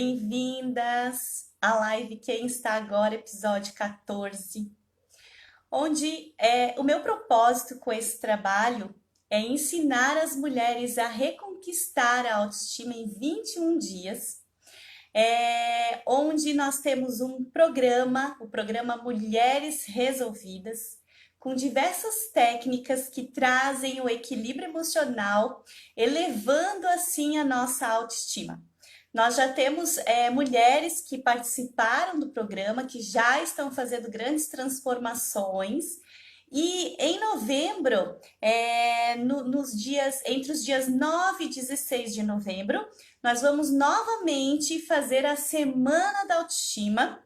Bem-vindas à live Quem Está Agora, episódio 14, onde o meu propósito com esse trabalho é ensinar as mulheres a reconquistar a autoestima em 21 dias, onde nós temos um programa, o programa Mulheres Resolvidas, com diversas técnicas que trazem o equilíbrio emocional, elevando assim a nossa autoestima. Nós já temos mulheres que participaram do programa, que já estão fazendo grandes transformações. E em novembro, entre os dias 9 e 16 de novembro, nós vamos novamente fazer a Semana da Autoestima,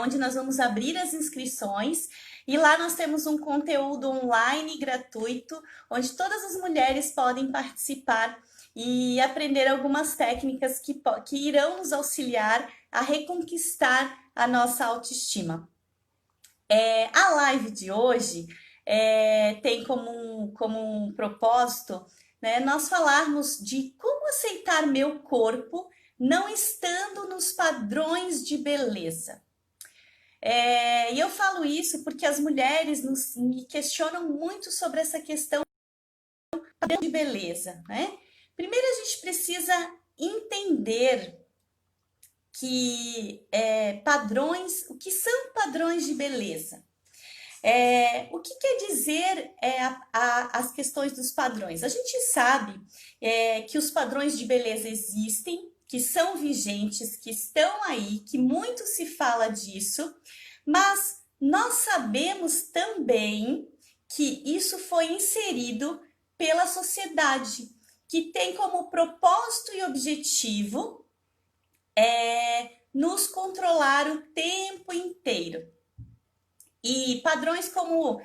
onde nós vamos abrir as inscrições. E lá nós temos um conteúdo online gratuito, onde todas as mulheres podem participar e aprender algumas técnicas que irão nos auxiliar a reconquistar a nossa autoestima. A live de hoje tem como um propósito, né, nós falarmos de como aceitar meu corpo não estando nos padrões de beleza. E eu falo isso porque as mulheres me questionam muito sobre essa questão de beleza, né? Primeiro a gente precisa entender que o que são padrões de beleza? O que quer dizer as questões dos padrões? A gente sabe que os padrões de beleza existem, que são vigentes, que estão aí, que muito se fala disso, mas nós sabemos também que isso foi inserido pela sociedade, que tem como propósito e objetivo nos controlar o tempo inteiro. E padrões como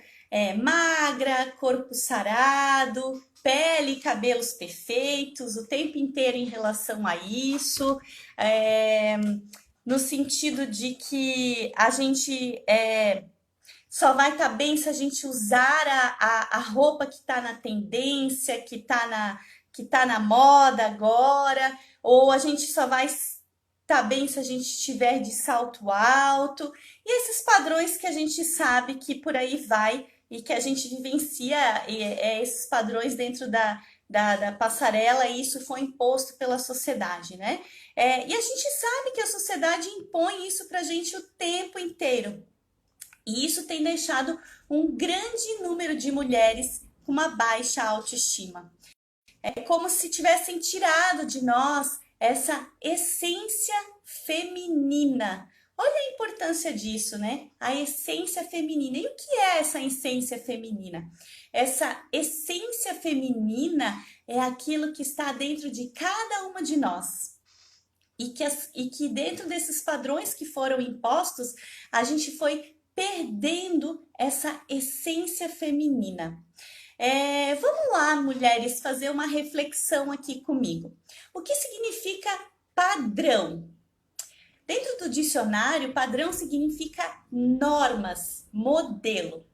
magra, corpo sarado, pele e cabelos perfeitos, o tempo inteiro em relação a isso, no sentido de que a gente só vai estar bem se a gente usar a roupa que está na tendência, que está na moda agora, ou a gente só vai estar bem se a gente estiver de salto alto, e esses padrões que a gente sabe que por aí vai e que a gente vivencia esses padrões dentro da passarela, e isso foi imposto pela sociedade, né? E a gente sabe que a sociedade impõe isso pra gente o tempo inteiro. E isso tem deixado um grande número de mulheres com uma baixa autoestima. É como se tivessem tirado de nós essa essência feminina. Olha a importância disso, né? A essência feminina. E o que é essa essência feminina? Essa essência feminina é aquilo que está dentro de cada uma de nós. E que dentro desses padrões que foram impostos, a gente foi perdendo essa essência feminina. Vamos lá, mulheres, fazer uma reflexão aqui comigo. O que significa padrão? Dentro do dicionário, padrão significa normas, modelo.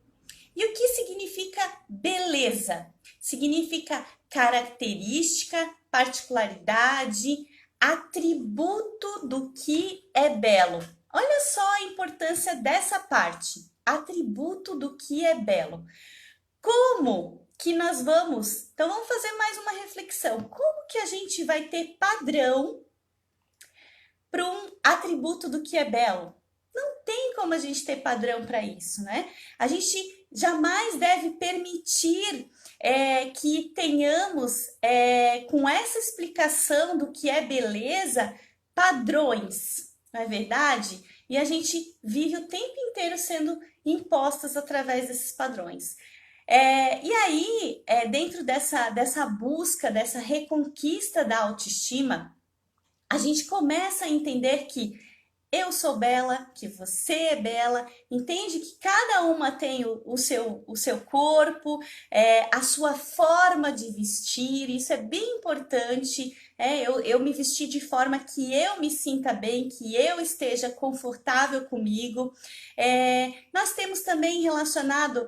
E o que significa beleza? Significa característica, particularidade, atributo do que é belo. Olha só a importância dessa parte, atributo do que é belo. Como que nós vamos? Então vamos fazer mais uma reflexão. Como que a gente vai ter padrão para um atributo do que é belo? Não tem como a gente ter padrão para isso, né? A gente jamais deve permitir que tenhamos, com essa explicação do que é beleza, padrões, não é verdade? E a gente vive o tempo inteiro sendo impostas através desses padrões. E aí, dentro dessa busca, dessa reconquista da autoestima, a gente começa a entender que eu sou bela, que você é bela, entende que cada uma tem o seu corpo, a sua forma de vestir, isso é bem importante, eu me vestir de forma que eu me sinta bem, que eu esteja confortável comigo. Nós temos também relacionado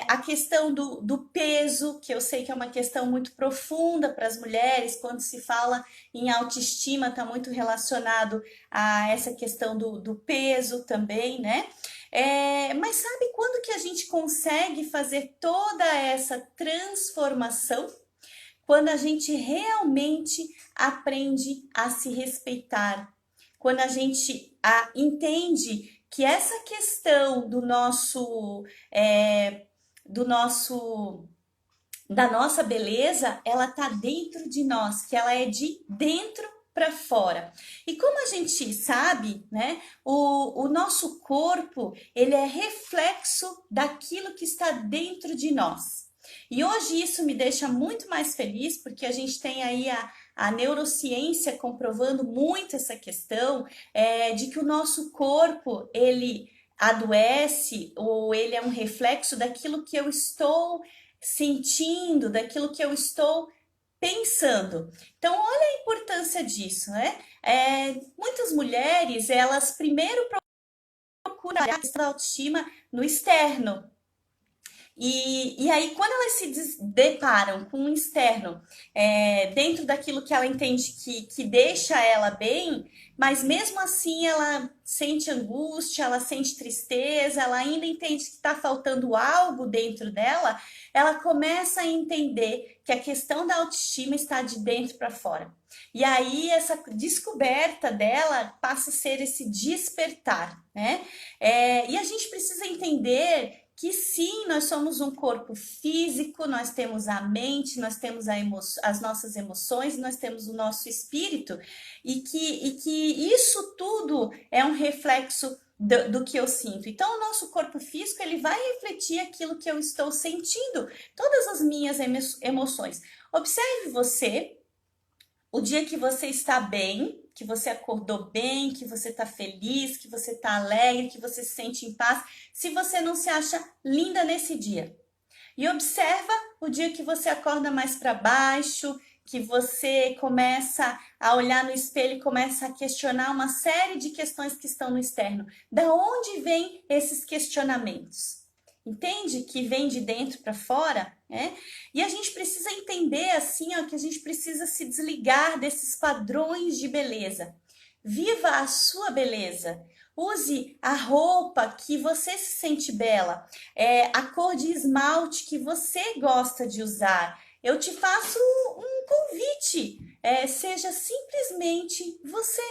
a questão do peso, que eu sei que é uma questão muito profunda para as mulheres, quando se fala em autoestima, está muito relacionado a essa questão do peso também, né? Mas sabe quando que a gente consegue fazer toda essa transformação? Quando a gente realmente aprende a se respeitar, quando a gente entende que essa questão do nosso da nossa beleza, ela tá dentro de nós, que ela é de dentro para fora. E como a gente sabe, né, o nosso corpo, ele é reflexo daquilo que está dentro de nós. E hoje isso me deixa muito mais feliz, porque a gente tem aí a neurociência comprovando muito essa questão de que o nosso corpo, ele adoece ou ele é um reflexo daquilo que eu estou sentindo, daquilo que eu estou pensando. Então, olha a importância disso, né? Muitas mulheres, elas primeiro procuram a autoestima no externo. E aí, quando elas se deparam com um externo dentro daquilo que ela entende que deixa ela bem, mas mesmo assim ela sente angústia, ela sente tristeza, ela ainda entende que está faltando algo dentro dela, ela começa a entender que a questão da autoestima está de dentro para fora. E aí essa descoberta dela passa a ser esse despertar, né? E a gente precisa entender que sim, nós somos um corpo físico, nós temos a mente, nós temos as nossas emoções, nós temos o nosso espírito, e que isso tudo é um reflexo do que eu sinto. Então, o nosso corpo físico, ele vai refletir aquilo que eu estou sentindo, todas as minhas emoções. Observe você, o dia que você está bem, que você acordou bem, que você está feliz, que você está alegre, que você se sente em paz, se você não se acha linda nesse dia. E observa o dia que você acorda mais para baixo, que você começa a olhar no espelho e começa a questionar uma série de questões que estão no externo. Da onde vêm esses questionamentos? Entende que vem de dentro para fora, né? E a gente precisa entender assim, ó, que a gente precisa se desligar desses padrões de beleza. Viva a sua beleza. Use a roupa que você se sente bela, a cor de esmalte que você gosta de usar. Eu te faço um convite, seja simplesmente você.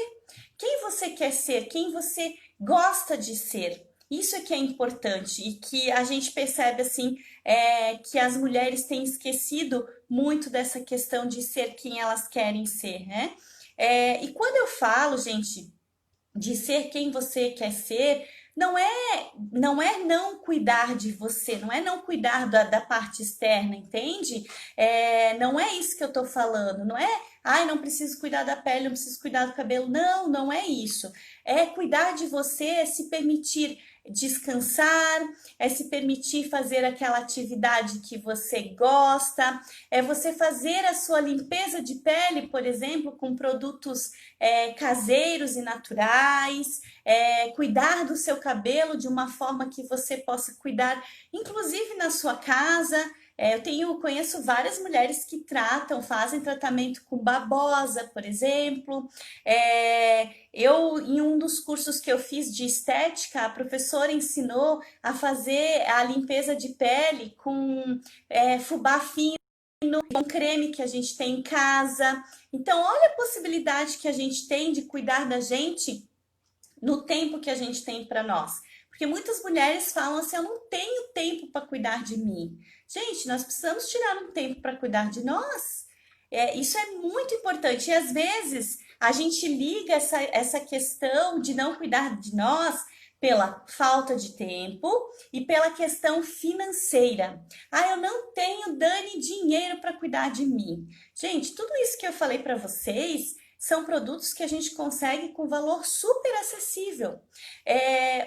Quem você quer ser, quem você gosta de ser. Isso é que é importante e que a gente percebe assim que as mulheres têm esquecido muito dessa questão de ser quem elas querem ser, né? E quando eu falo, gente, de ser quem você quer ser, não é não cuidar de você, não é não cuidar da parte externa, entende? Não é isso que eu tô falando, não é, ai, não preciso cuidar da pele, não preciso cuidar do cabelo, não é isso. É cuidar de você, é se permitir descansar, é se permitir fazer aquela atividade que você gosta, é você fazer a sua limpeza de pele, por exemplo, com produtos caseiros e naturais, cuidar do seu cabelo de uma forma que você possa cuidar, inclusive na sua casa. Eu conheço várias mulheres que fazem tratamento com babosa, por exemplo. Em um dos cursos que eu fiz de estética, a professora ensinou a fazer a limpeza de pele com fubá fino, um creme que a gente tem em casa. Então, olha a possibilidade que a gente tem de cuidar da gente no tempo que a gente tem para nós. Porque muitas mulheres falam assim, eu não tenho tempo para cuidar de mim. Gente, nós precisamos tirar um tempo para cuidar de nós. Isso é muito importante. E às vezes a gente liga essa questão de não cuidar de nós pela falta de tempo e pela questão financeira. Eu não tenho, Dani, dinheiro para cuidar de mim. Gente, tudo isso que eu falei para vocês são produtos que a gente consegue com valor super acessível.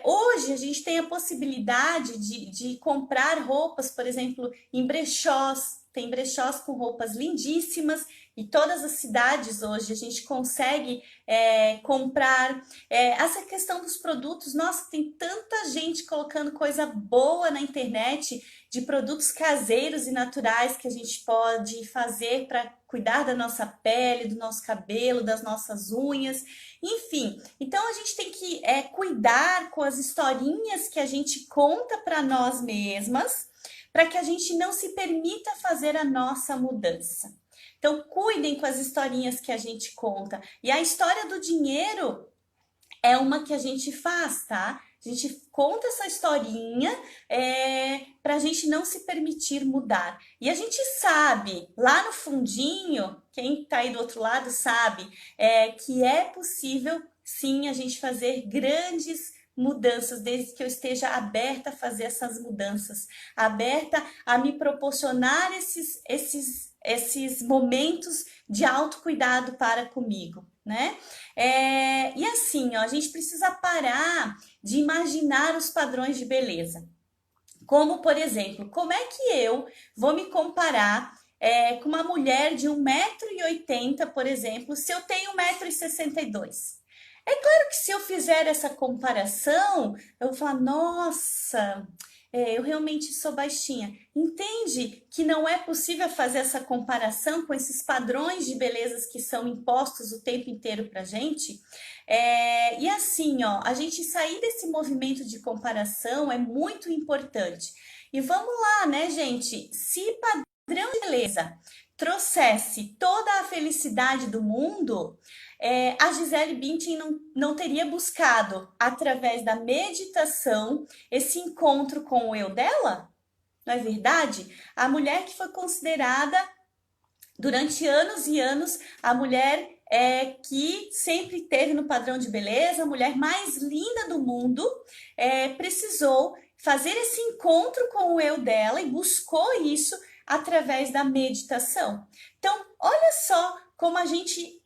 Hoje a gente tem a possibilidade de comprar roupas, por exemplo, em brechós, tem brechós com roupas lindíssimas e todas as cidades hoje a gente consegue comprar. Essa questão dos produtos, nossa, tem tanta gente colocando coisa boa na internet, de produtos caseiros e naturais que a gente pode fazer para cuidar da nossa pele, do nosso cabelo, das nossas unhas, enfim. Então a gente tem que cuidar com as historinhas que a gente conta para nós mesmas, para que a gente não se permita fazer a nossa mudança. Então, cuidem com as historinhas que a gente conta. E a história do dinheiro é uma que a gente faz, tá? A gente conta essa historinha para a gente não se permitir mudar. E a gente sabe, lá no fundinho, quem está aí do outro lado sabe, que é possível, sim, a gente fazer grandes mudanças, desde que eu esteja aberta a fazer essas mudanças, aberta a me proporcionar esses momentos de autocuidado para comigo, né? E assim, ó, a gente precisa parar de imaginar os padrões de beleza. Como, por exemplo, como é que eu vou me comparar com uma mulher de 1,80 m, por exemplo, se eu tenho 1,62 m? É claro que se eu fizer essa comparação, eu vou falar, nossa, eu realmente sou baixinha. Entende que não é possível fazer essa comparação com esses padrões de belezas que são impostos o tempo inteiro pra gente? E assim, ó, a gente sair desse movimento de comparação é muito importante. E vamos lá, né, gente? Se padrão de beleza trouxesse toda a felicidade do mundo, a Gisele Bündchen não teria buscado, através da meditação, esse encontro com o eu dela? Não é verdade? A mulher que foi considerada, durante anos e anos, a mulher que sempre teve no padrão de beleza, a mulher mais linda do mundo, precisou fazer esse encontro com o eu dela e buscou isso através da meditação. Então, olha só como a gente,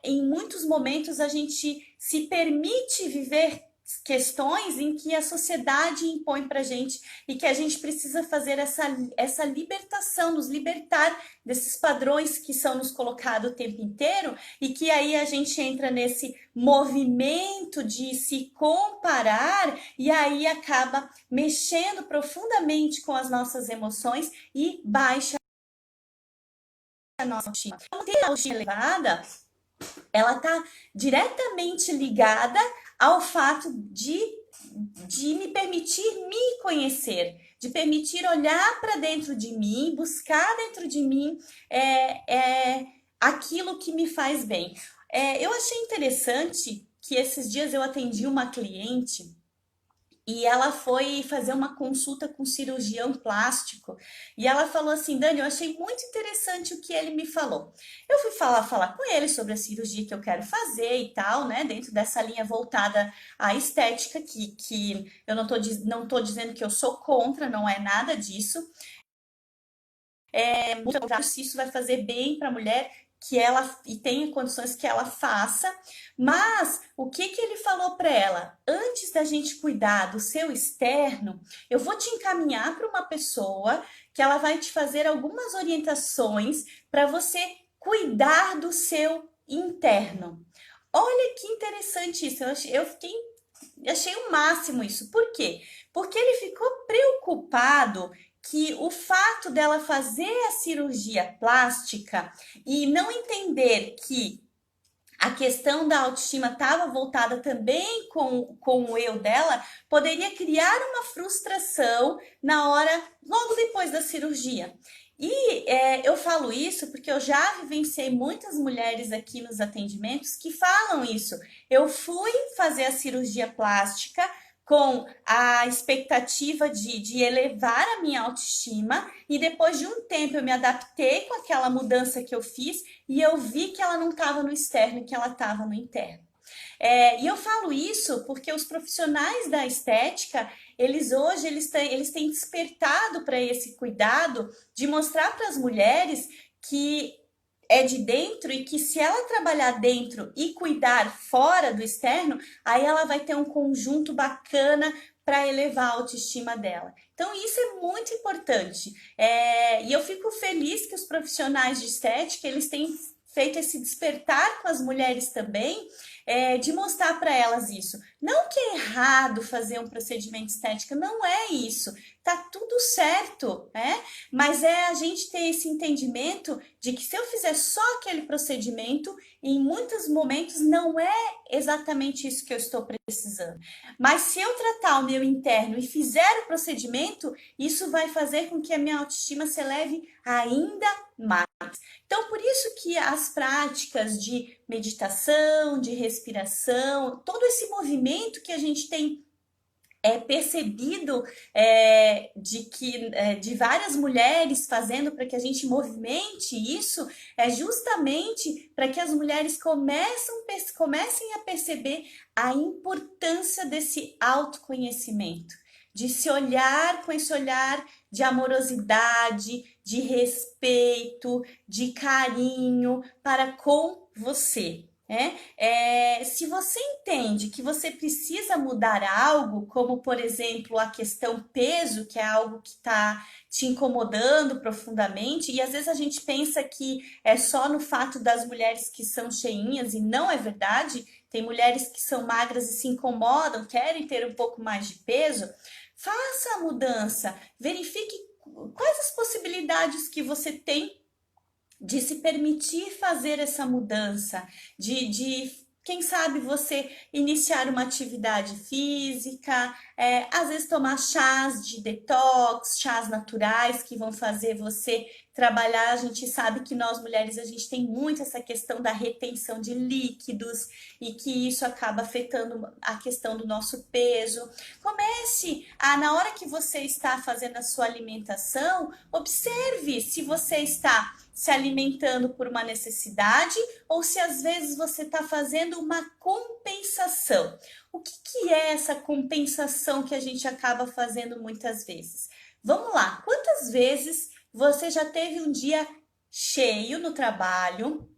em muitos momentos, a gente se permite viver questões em que a sociedade impõe pra gente e que a gente precisa fazer essa libertação, nos libertar desses padrões que são nos colocados o tempo inteiro, e que aí a gente entra nesse movimento de se comparar e aí acaba mexendo profundamente com as nossas emoções e baixa a nossa autoestima. Então, ter a autoestima elevada, ela está diretamente ligada ao fato de me permitir me conhecer, de permitir olhar para dentro de mim, buscar dentro de mim aquilo que me faz bem. Eu achei interessante que esses dias eu atendi uma cliente e ela foi fazer uma consulta com um cirurgião plástico. E ela falou assim, Dani, eu achei muito interessante o que ele me falou. Eu fui falar com ele sobre a cirurgia que eu quero fazer e tal, né? Dentro dessa linha voltada à estética, que eu não tô dizendo que eu sou contra, não é nada disso. Muito contrário, se isso vai fazer bem para a mulher, que ela e tenha condições que ela faça, mas o que ele falou para ela? Antes da gente cuidar do seu externo, eu vou te encaminhar para uma pessoa que ela vai te fazer algumas orientações para você cuidar do seu interno. Olha que interessante isso, achei o máximo isso. Por quê? Porque ele ficou preocupado que o fato dela fazer a cirurgia plástica e não entender que a questão da autoestima estava voltada também com o eu dela, poderia criar uma frustração na hora, logo depois da cirurgia. E eu falo isso porque eu já vivenciei muitas mulheres aqui nos atendimentos que falam isso. Eu fui fazer a cirurgia plástica com a expectativa de elevar a minha autoestima, e depois de um tempo eu me adaptei com aquela mudança que eu fiz e eu vi que ela não estava no externo, que ela estava no interno. E eu falo isso porque os profissionais da estética, eles têm despertado para esse cuidado de mostrar para as mulheres que é de dentro, e que se ela trabalhar dentro e cuidar fora do externo, aí ela vai ter um conjunto bacana para elevar a autoestima dela. Então, isso é muito importante. E eu fico feliz que os profissionais de estética, eles têm feito esse despertar com as mulheres também, de mostrar para elas isso. Não que é errado fazer um procedimento estético, não é isso. Tá tudo certo, né? Mas é a gente ter esse entendimento de que se eu fizer só aquele procedimento, em muitos momentos não é exatamente isso que eu estou precisando. Mas se eu tratar o meu interno e fizer o procedimento, isso vai fazer com que a minha autoestima se eleve ainda mais. Então, por isso que as práticas de meditação, de respiração, todo esse movimento que a gente tem percebido de várias mulheres fazendo para que a gente movimente isso, é justamente para que as mulheres comecem a perceber a importância desse autoconhecimento, de se olhar com esse olhar de amorosidade, de respeito, de carinho para com você. Se você entende que você precisa mudar algo, como por exemplo a questão peso, que é algo que está te incomodando profundamente, e às vezes a gente pensa que é só no fato das mulheres que são cheinhas, e não é verdade, tem mulheres que são magras e se incomodam, querem ter um pouco mais de peso. Faça a mudança, verifique quais as possibilidades que você tem de se permitir fazer essa mudança, quem sabe você iniciar uma atividade física, às vezes tomar chás de detox, chás naturais que vão fazer você trabalhar. A gente sabe que nós mulheres, a gente tem muito essa questão da retenção de líquidos e que isso acaba afetando a questão do nosso peso. Comece na hora que você está fazendo a sua alimentação, observe se você está se alimentando por uma necessidade ou se às vezes você está fazendo uma compensação. O que é essa compensação que a gente acaba fazendo muitas vezes? Vamos lá, quantas vezes você já teve um dia cheio no trabalho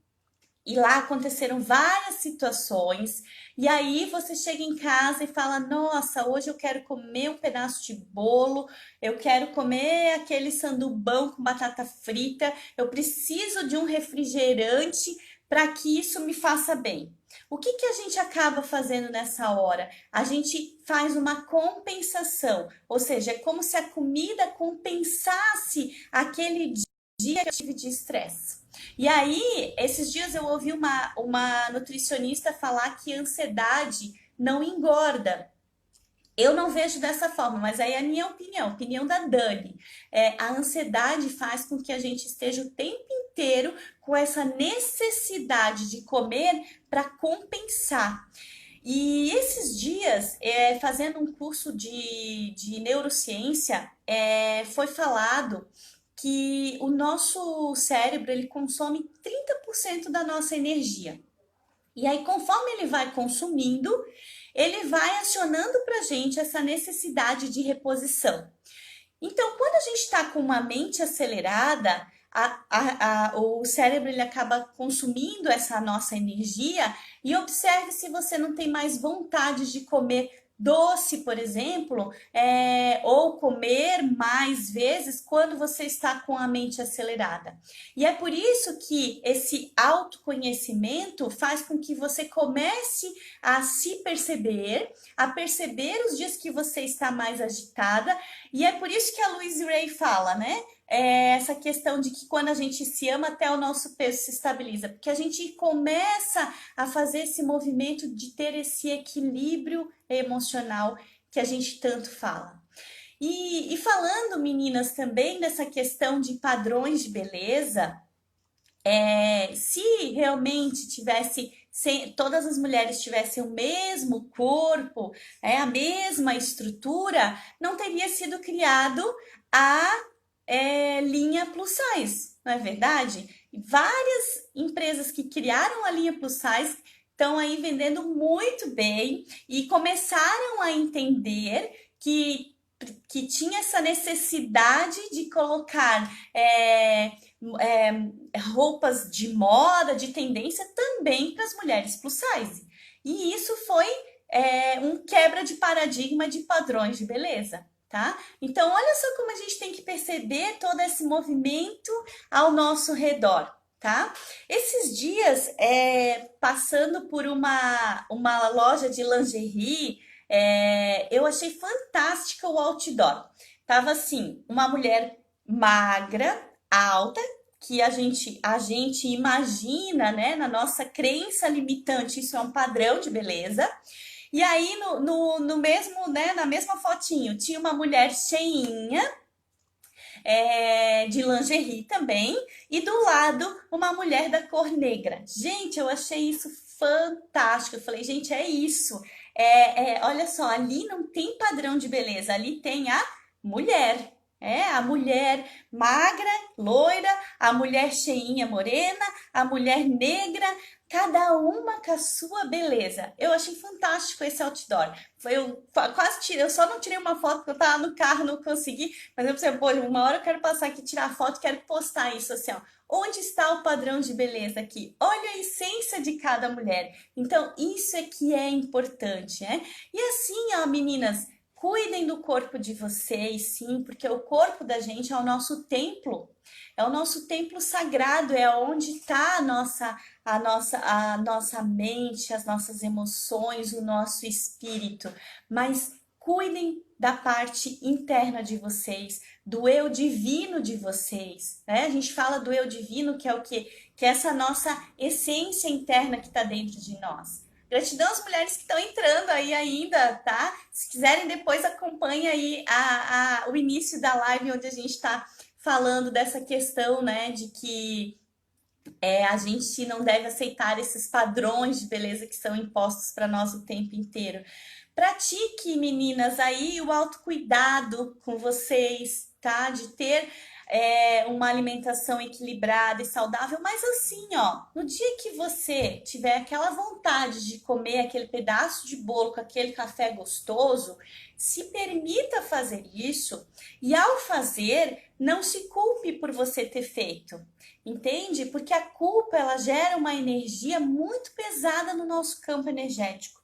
e lá aconteceram várias situações, e aí você chega em casa e fala: nossa, hoje eu quero comer um pedaço de bolo, eu quero comer aquele sandubão com batata frita, eu preciso de um refrigerante para que isso me faça bem. O que a gente acaba fazendo nessa hora? A gente faz uma compensação, ou seja, é como se a comida compensasse aquele dia que eu tive de estresse. E aí, esses dias eu ouvi uma nutricionista falar que ansiedade não engorda. Eu não vejo dessa forma, mas aí é a minha opinião, a opinião da Dani. A ansiedade faz com que a gente esteja o tempo inteiro com essa necessidade de comer para compensar. E esses dias, fazendo um curso de neurociência, foi falado que o nosso cérebro ele consome 30% da nossa energia. E aí, conforme ele vai consumindo, ele vai acionando para a gente essa necessidade de reposição. Então, quando a gente está com uma mente acelerada, o cérebro ele acaba consumindo essa nossa energia. E observe se você não tem mais vontade de comer doce, por exemplo, ou comer mais vezes quando você está com a mente acelerada. E é por isso que esse autoconhecimento faz com que você comece a se perceber, a perceber os dias que você está mais agitada, e é por isso que a Louise Hay fala, né? Essa questão de que quando a gente se ama, até o nosso peso se estabiliza, porque a gente começa a fazer esse movimento de ter esse equilíbrio emocional que a gente tanto fala. E falando, meninas, também dessa questão de padrões de beleza, se realmente todas as mulheres tivessem o mesmo corpo, a mesma estrutura, não teria sido criado a linha plus size, não é verdade? Várias empresas que criaram a linha plus size estão aí vendendo muito bem e começaram a entender que tinha essa necessidade de colocar roupas de moda, de tendência também para as mulheres plus size. E isso foi um quebra de paradigma de padrões de beleza, tá? Então, olha só como a gente tem que perceber todo esse movimento ao nosso redor, tá? Esses dias, passando por uma loja de lingerie, eu achei fantástica o outdoor. Tava assim, uma mulher magra, alta, que a gente imagina, né, na nossa crença limitante, isso é um padrão de beleza. E aí, no mesmo, né, na mesma fotinho, tinha uma mulher cheinha, de lingerie também, e do lado uma mulher da cor negra. Gente, eu achei isso fantástico. Eu falei, gente, é isso. Olha só, ali não tem padrão de beleza, ali tem a mulher. A mulher magra, loira, a mulher cheinha, morena, a mulher negra, cada uma com a sua beleza. Eu achei fantástico esse outdoor. Eu quase tirei, eu só não tirei uma foto porque eu tava no carro, não consegui, mas eu pensei, pô, uma hora eu quero passar aqui, tirar foto, quero postar isso assim, ó. Onde está o padrão de beleza aqui? Olha a essência de cada mulher. Então, isso é que é importante, né? E assim, ó, meninas, cuidem do corpo de vocês, sim, porque o corpo da gente é o nosso templo. É o nosso templo sagrado, é onde está a nossa mente, as nossas emoções, o nosso espírito. Mas cuidem da parte interna de vocês, do eu divino de vocês, né? A gente fala do eu divino, que é o quê? Que é essa nossa essência interna que está dentro de nós. Gratidão às mulheres que estão entrando aí ainda, tá? Se quiserem, depois acompanha aí o início da live, onde a gente está falando dessa questão, né, de que a gente não deve aceitar esses padrões de beleza que são impostos para nós o tempo inteiro. Pratique, meninas, aí o autocuidado com vocês, tá? De ter uma alimentação equilibrada e saudável, mas assim, ó, no dia que você tiver aquela vontade de comer aquele pedaço de bolo com aquele café gostoso, se permita fazer isso e ao fazer, não se culpe por você ter feito. Entende? Porque a culpa ela gera uma energia muito pesada no nosso campo energético.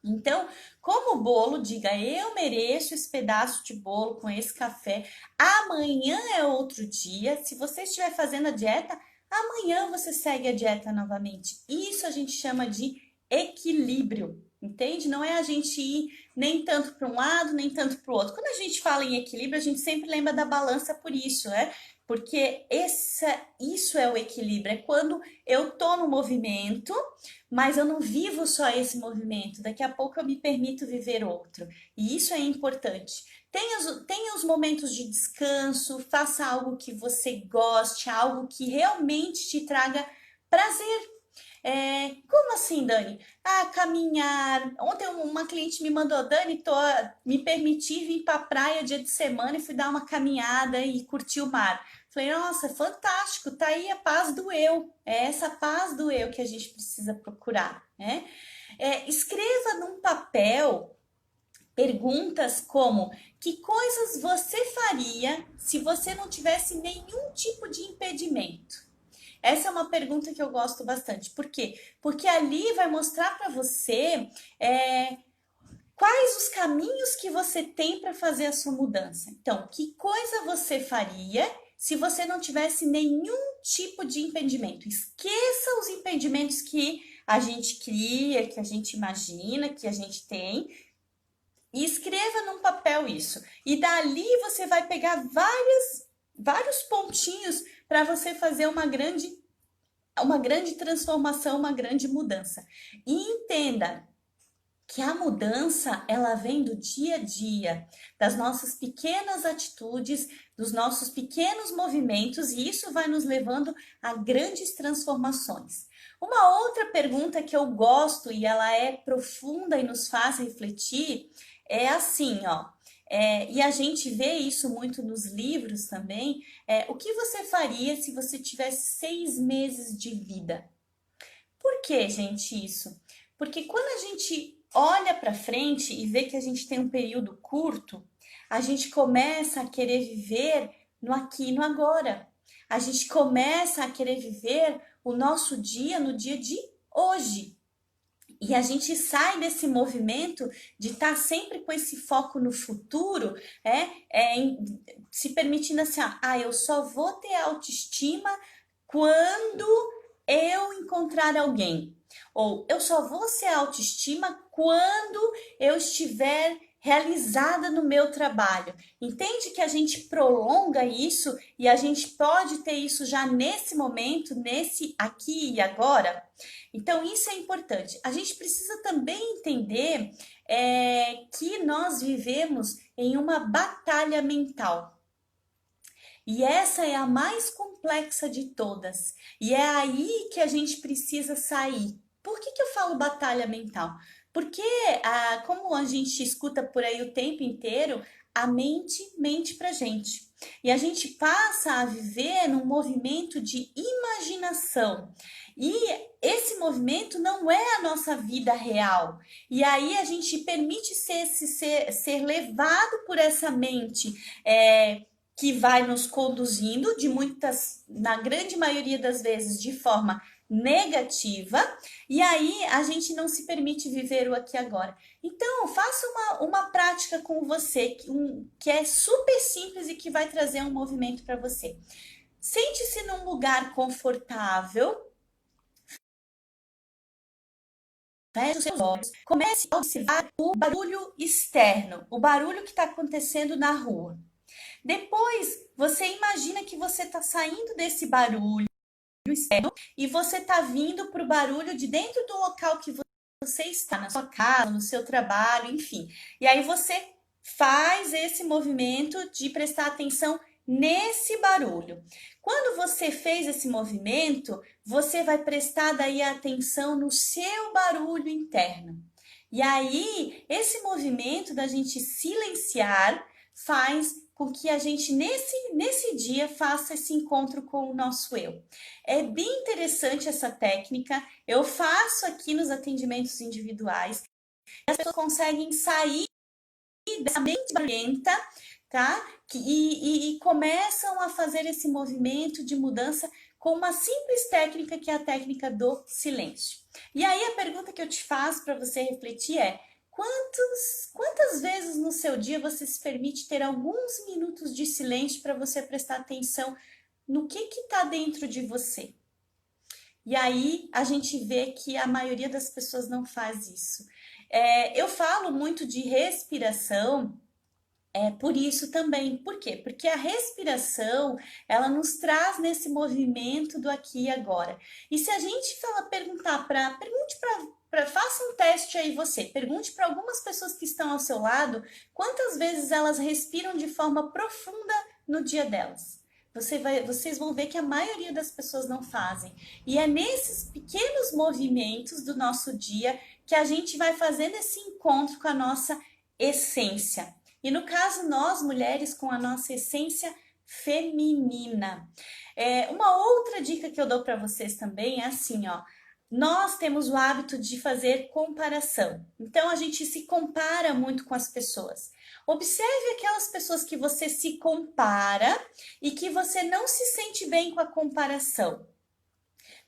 Então, como o bolo, diga eu mereço esse pedaço de bolo com esse café. Amanhã é outro dia. Se você estiver fazendo a dieta, amanhã você segue a dieta novamente. Isso a gente chama de equilíbrio. Entende? Não é a gente ir nem tanto para um lado, nem tanto para o outro. Quando a gente fala em equilíbrio, a gente sempre lembra da balança por isso, né? Porque isso é o equilíbrio. É quando eu tô no movimento, mas eu não vivo só esse movimento. Daqui a pouco eu me permito viver outro. E isso é importante. Tenha os momentos de descanso, faça algo que você goste, algo que realmente te traga prazer. Como assim, Dani? Caminhar. Ontem uma cliente me mandou, Dani, me permiti vir para a praia dia de semana e fui dar uma caminhada e curtir o mar. Falei, nossa, fantástico, tá aí a paz do eu. É essa paz do eu que a gente precisa procurar, né? Escreva num papel perguntas como: que coisas você faria se você não tivesse nenhum tipo de impedimento? Essa é uma pergunta que eu gosto bastante. Por quê? Porque ali vai mostrar para você quais os caminhos que você tem para fazer a sua mudança. Então, que coisa você faria se você não tivesse nenhum tipo de impedimento? Esqueça os impedimentos que a gente cria, que a gente imagina, que a gente tem, e escreva num papel isso. E dali você vai pegar vários pontinhos para você fazer uma grande transformação, uma grande mudança. E entenda que a mudança, ela vem do dia a dia, das nossas pequenas atitudes, dos nossos pequenos movimentos, e isso vai nos levando a grandes transformações. Uma outra pergunta que eu gosto e ela é profunda e nos faz refletir é assim, ó. E a gente vê isso muito nos livros também. O que você faria se você tivesse 6 meses de vida? Por que, gente, isso? Porque quando a gente olha para frente e vê que a gente tem um período curto, a gente começa a querer viver no aqui e no agora. A gente começa a querer viver o nosso dia no dia de hoje. E a gente sai desse movimento de estar sempre com esse foco no futuro, se permitindo assim, eu só vou ter autoestima quando eu encontrar alguém. Ou eu só vou ser autoestima quando eu estiver realizada no meu trabalho. Entende que a gente prolonga isso e a gente pode ter isso já nesse momento, nesse aqui e agora? Então, isso é importante. A gente precisa também entender que nós vivemos em uma batalha mental. E essa é a mais complexa de todas. E é aí que a gente precisa sair. Por que eu falo batalha mental? Porque, como a gente escuta por aí o tempo inteiro, a mente mente pra gente. E a gente passa a viver num movimento de imaginação. E esse movimento não é a nossa vida real. E aí a gente permite ser levado por essa mente. Que vai nos conduzindo na grande maioria das vezes, de forma negativa, e aí a gente não se permite viver o aqui e agora. Então, faça uma prática com você, que é super simples e que vai trazer um movimento para você. Sente-se num lugar confortável, feche os seus olhos, comece a observar o barulho externo, o barulho que está acontecendo na rua. Depois, você imagina que você está saindo desse barulho externo e você está vindo para o barulho de dentro do local que você está, na sua casa, no seu trabalho, enfim. E aí você faz esse movimento de prestar atenção nesse barulho. Quando você fez esse movimento, você vai prestar daí atenção no seu barulho interno. E aí, esse movimento da gente silenciar faz com que a gente, nesse dia, faça esse encontro com o nosso eu. É bem interessante essa técnica, eu faço aqui nos atendimentos individuais, e as pessoas conseguem sair dessa mente barulhenta, tá? E começam a fazer esse movimento de mudança com uma simples técnica, que é a técnica do silêncio. E aí a pergunta que eu te faço para você refletir é: quantas vezes no seu dia você se permite ter alguns minutos de silêncio para você prestar atenção no que está dentro de você? E aí a gente vê que a maioria das pessoas não faz isso. Eu falo muito de respiração, por isso também. Por quê? Porque a respiração, ela nos traz nesse movimento do aqui e agora. E se a gente faça um teste aí você, pergunte para algumas pessoas que estão ao seu lado, quantas vezes elas respiram de forma profunda no dia delas. Vocês vão ver que a maioria das pessoas não fazem. E é nesses pequenos movimentos do nosso dia que a gente vai fazendo esse encontro com a nossa essência. E no caso, nós mulheres com a nossa essência feminina. Uma outra dica que eu dou para vocês também é assim, ó. Nós temos o hábito de fazer comparação. Então, a gente se compara muito com as pessoas. Observe aquelas pessoas que você se compara e que você não se sente bem com a comparação.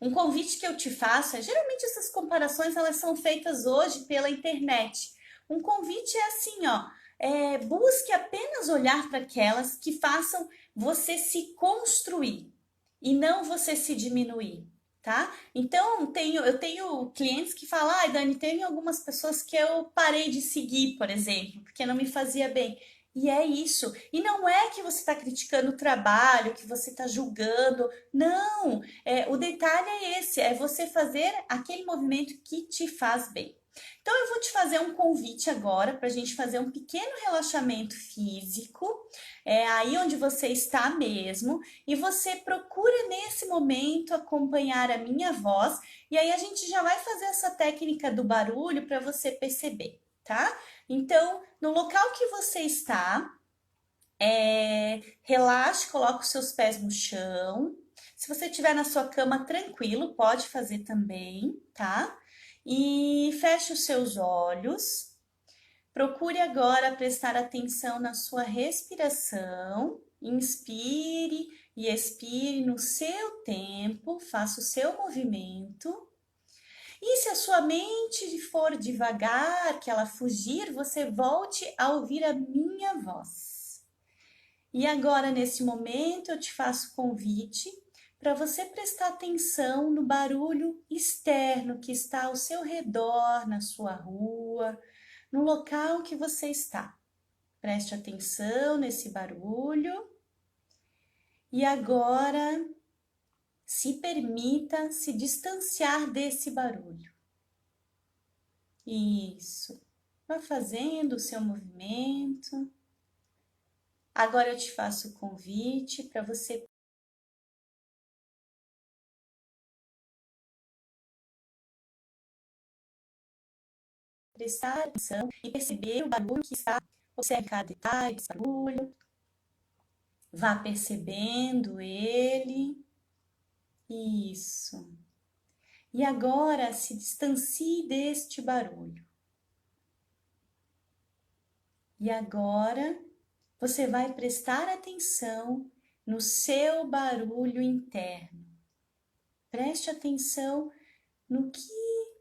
Um convite que eu te faço geralmente essas comparações elas são feitas hoje pela internet. Um convite é assim, ó, busque apenas olhar para aquelas que façam você se construir e não você se diminuir, tá? Então, eu tenho clientes que falam, Dani, tem algumas pessoas que eu parei de seguir, por exemplo, porque não me fazia bem. E é isso. E não é que você está criticando o trabalho, que você está julgando. Não! O detalhe é esse, é você fazer aquele movimento que te faz bem. Então, eu vou te fazer um convite agora para a gente fazer um pequeno relaxamento físico, aí onde você está mesmo, e você procura nesse momento acompanhar a minha voz, e aí a gente já vai fazer essa técnica do barulho para você perceber, tá? Então, no local que você está, relaxe, coloque os seus pés no chão. Se você estiver na sua cama, tranquilo, pode fazer também, tá? E feche os seus olhos. Procure agora prestar atenção na sua respiração. Inspire e expire no seu tempo, faça o seu movimento. E se a sua mente for devagar, que ela fugir, você volte a ouvir a minha voz. E agora, nesse momento, eu te faço convite para você prestar atenção no barulho externo que está ao seu redor, na sua rua, no local que você está. Preste atenção nesse barulho. E agora, se permita se distanciar desse barulho. Isso. Vá fazendo o seu movimento. Agora eu te faço o convite para você prestar atenção e perceber o barulho que está. Observe cada detalhe desse barulho. Vá percebendo ele. Isso. E agora se distancie deste barulho. E agora você vai prestar atenção no seu barulho interno. Preste atenção no que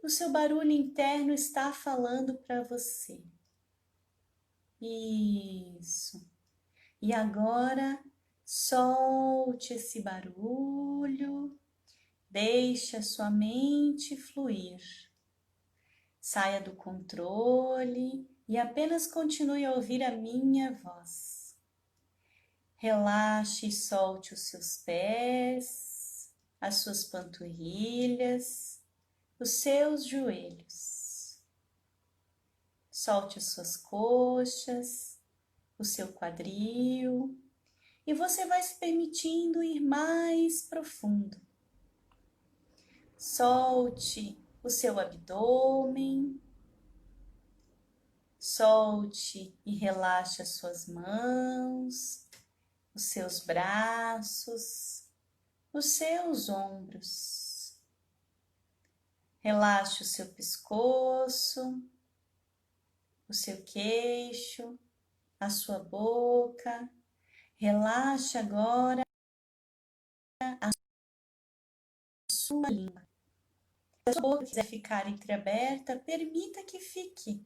o seu barulho interno está falando para você. Isso. E agora solte esse barulho. Deixe a sua mente fluir. Saia do controle e apenas continue a ouvir a minha voz. Relaxe e solte os seus pés, as suas panturrilhas, os seus joelhos. Solte as suas coxas, o seu quadril e você vai se permitindo ir mais profundo. Solte o seu abdômen, solte e relaxe as suas mãos, os seus braços, os seus ombros. Relaxe o seu pescoço, o seu queixo, a sua boca. Relaxe agora a sua língua. Se a sua boca quiser ficar entreaberta, permita que fique.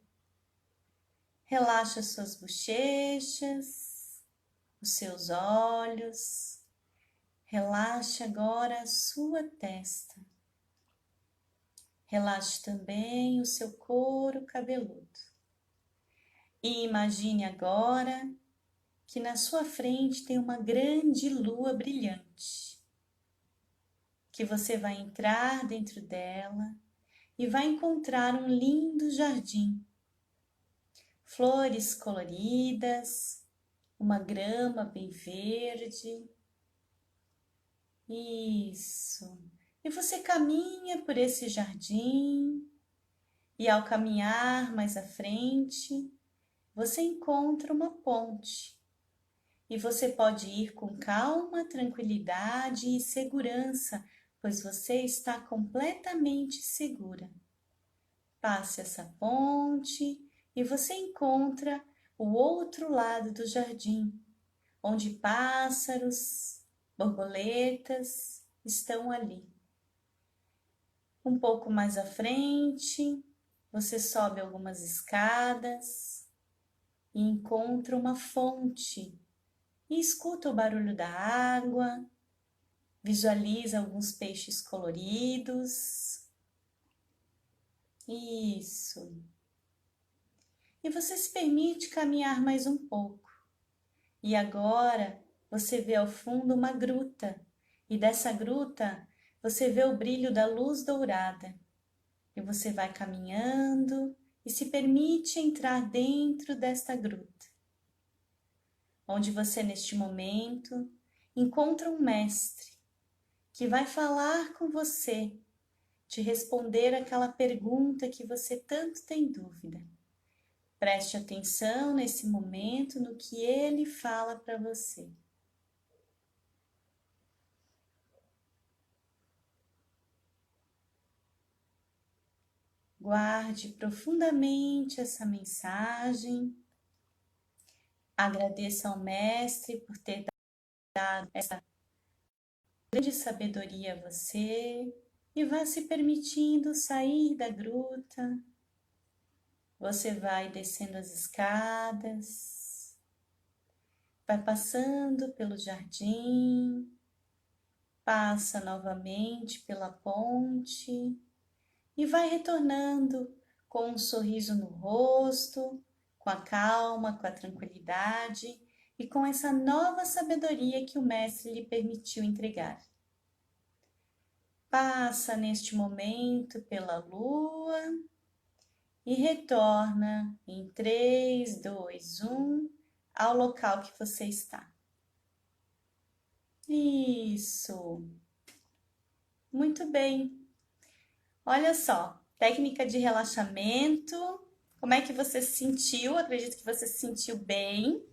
Relaxe as suas bochechas, os seus olhos. Relaxe agora a sua testa. Relaxe também o seu couro cabeludo. E imagine agora que na sua frente tem uma grande lua brilhante, que você vai entrar dentro dela e vai encontrar um lindo jardim. Flores coloridas, uma grama bem verde. Isso. E você caminha por esse jardim e ao caminhar mais à frente, você encontra uma ponte. E você pode ir com calma, tranquilidade e segurança, pois você está completamente segura. Passe essa ponte e você encontra o outro lado do jardim, onde pássaros, borboletas estão ali. Um pouco mais à frente, você sobe algumas escadas e encontra uma fonte e escuta o barulho da água, visualiza alguns peixes coloridos. Isso. E você se permite caminhar mais um pouco. E agora você vê ao fundo uma gruta, e dessa gruta você vê o brilho da luz dourada. E você vai caminhando e se permite entrar dentro desta gruta, onde você neste momento encontra um mestre que vai falar com você, te responder aquela pergunta que você tanto tem dúvida. Preste atenção nesse momento no que ele fala para você. Guarde profundamente essa mensagem. Agradeça ao mestre por ter dado essa grande sabedoria a você. e vá se permitindo sair da gruta. Você vai descendo as escadas, vai passando pelo jardim, passa novamente pela ponte e vai retornando com um sorriso no rosto, com a calma, com a tranquilidade e com essa nova sabedoria que o mestre lhe permitiu entregar. Passa neste momento pela lua e retorna em 3, 2, 1 ao local que você está. Isso! Muito bem! Olha só, técnica de relaxamento. Como é que você se sentiu? Acredito que você se sentiu bem.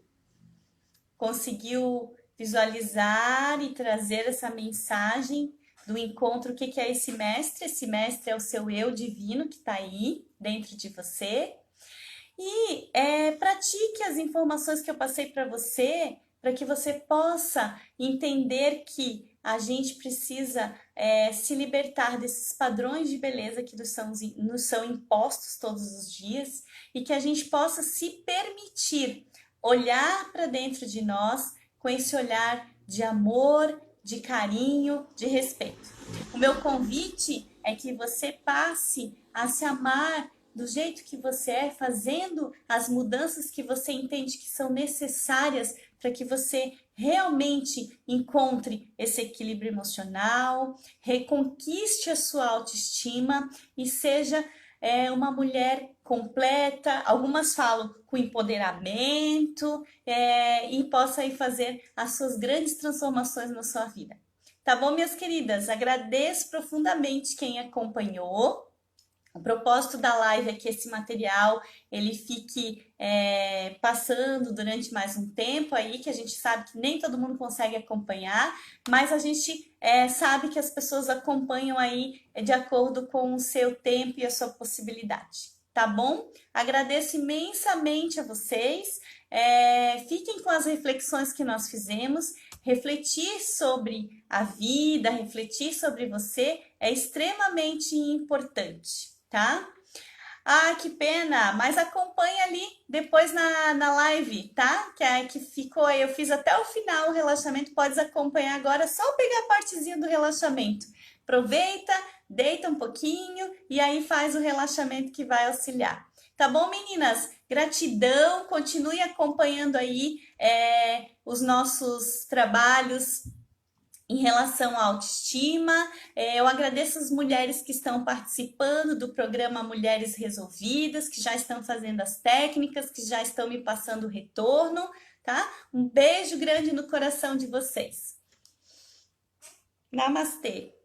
Conseguiu visualizar e trazer essa mensagem do encontro. O que é esse mestre? Esse mestre é o seu eu divino que está aí dentro de você. E pratique as informações que eu passei para você, para que você possa entender que a gente precisa se libertar desses padrões de beleza que nos são impostos todos os dias e que a gente possa se permitir olhar para dentro de nós com esse olhar de amor, de carinho, de respeito. O meu convite é que você passe a se amar do jeito que você é, fazendo as mudanças que você entende que são necessárias para que você realmente encontre esse equilíbrio emocional, reconquiste a sua autoestima e seja uma mulher completa. Algumas falam com empoderamento e possa aí fazer as suas grandes transformações na sua vida. Tá bom, minhas queridas? Agradeço profundamente quem acompanhou. O propósito da live é que esse material ele fique passando durante mais um tempo aí, que a gente sabe que nem todo mundo consegue acompanhar, mas a gente sabe que as pessoas acompanham aí de acordo com o seu tempo e a sua possibilidade, tá bom? Agradeço imensamente a vocês, fiquem com as reflexões que nós fizemos. Refletir sobre a vida, refletir sobre você é extremamente importante, tá? Ah, que pena, mas acompanha ali depois na live, tá? Que ficou aí, eu fiz até o final o relaxamento, pode acompanhar agora, só pegar a partezinha do relaxamento. Aproveita, deita um pouquinho e aí faz o relaxamento que vai auxiliar. Tá bom, meninas? Gratidão, continue acompanhando aí os nossos trabalhos em relação à autoestima. Eu agradeço as mulheres que estão participando do programa Mulheres Resolvidas, que já estão fazendo as técnicas, que já estão me passando o retorno, tá? Um beijo grande no coração de vocês. Namastê!